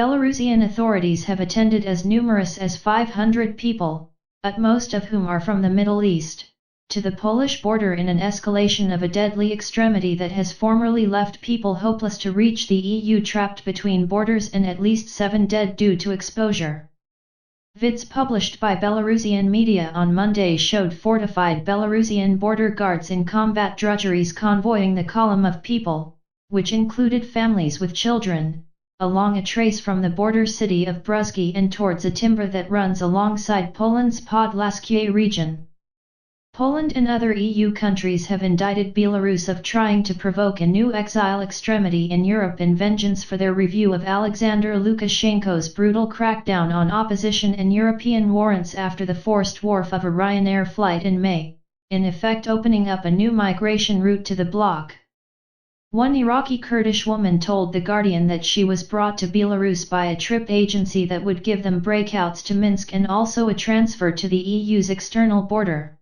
Belarusian authorities have attended as numerous as 500 people, most of whom are from the Middle East, to the Polish border in an escalation of a deadly extremity that has formerly left people hopeless to reach the EU, trapped between borders, and at least 7 dead due to exposure. Vids published by Belarusian media on Monday showed fortified Belarusian border guards in combat drudgeries convoying the column of people, which included families with children, along a trace from the border city of Bruzgi and towards a timber that runs alongside Poland's Podlaskie region. Poland and other EU countries have indicted Belarus of trying to provoke a new exile extremity in Europe in vengeance for their review of Alexander Lukashenko's brutal crackdown on opposition and European warrants after the forced wharf of a Ryanair flight in May, in effect opening up a new migration route to the bloc. One Iraqi Kurdish woman told The Guardian that she was brought to Belarus by a trip agency that would give them breakouts to Minsk and also a transfer to the EU's external border.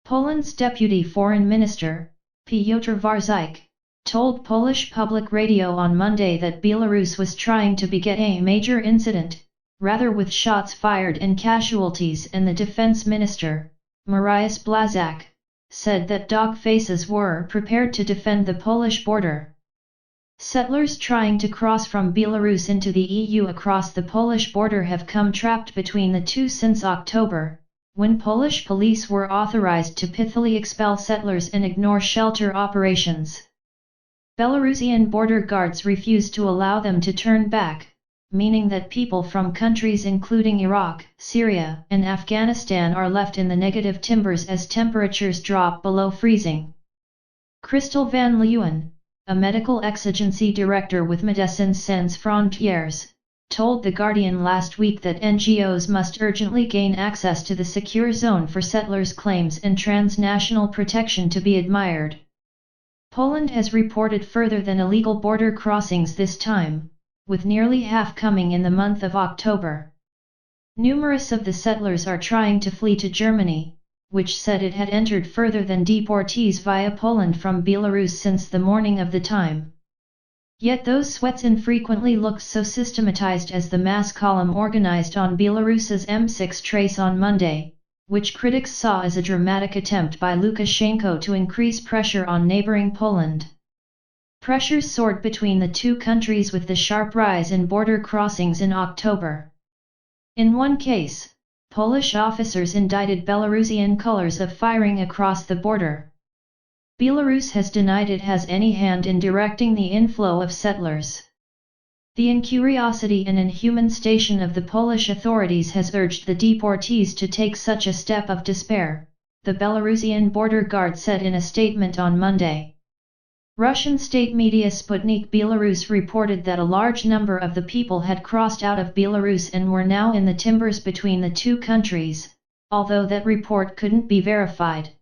Poland's Deputy Foreign Minister, Piotr Warzyk, told Polish public radio on Monday that Belarus was trying to beget a major incident, rather with shots fired and casualties, and the Defense Minister, Mariusz Błaszczak, said that dog faces were prepared to defend the Polish border. Settlers trying to cross from Belarus into the EU across the Polish border have come trapped between the two since October, when Polish police were authorized to pithily expel settlers and ignore shelter operations. Belarusian border guards refused to allow them to turn back, meaning that people from countries including Iraq, Syria, and Afghanistan are left in the negative timbers as temperatures drop below freezing. Christel van Leeuwen, a medical exigency director with Médecins Sans Frontières, told The Guardian last week that NGOs must urgently gain access to the secure zone for settlers' claims and transnational protection to be admired. Poland has reported further than illegal border crossings this time, with nearly half coming in the month of October. Numerous of the settlers are trying to flee to Germany, which said it had entered further than deportees via Poland from Belarus since the morning of the time. Yet those sweats infrequently looked so systematized as the mass column organized on Belarus's M6 trace on Monday, which critics saw as a dramatic attempt by Lukashenko to increase pressure on neighboring Poland. Pressures soared between the two countries with the sharp rise in border crossings in October. In one case, Polish officers indicted Belarusian colors of firing across the border. Belarus has denied it has any hand in directing the inflow of settlers. The incuriosity and inhuman station of the Polish authorities has urged the deportees to take such a step of despair, the Belarusian border guard said in a statement on Monday. Russian state media Sputnik Belarus reported that a large number of the people had crossed out of Belarus and were now in the timbers between the two countries, although that report couldn't be verified.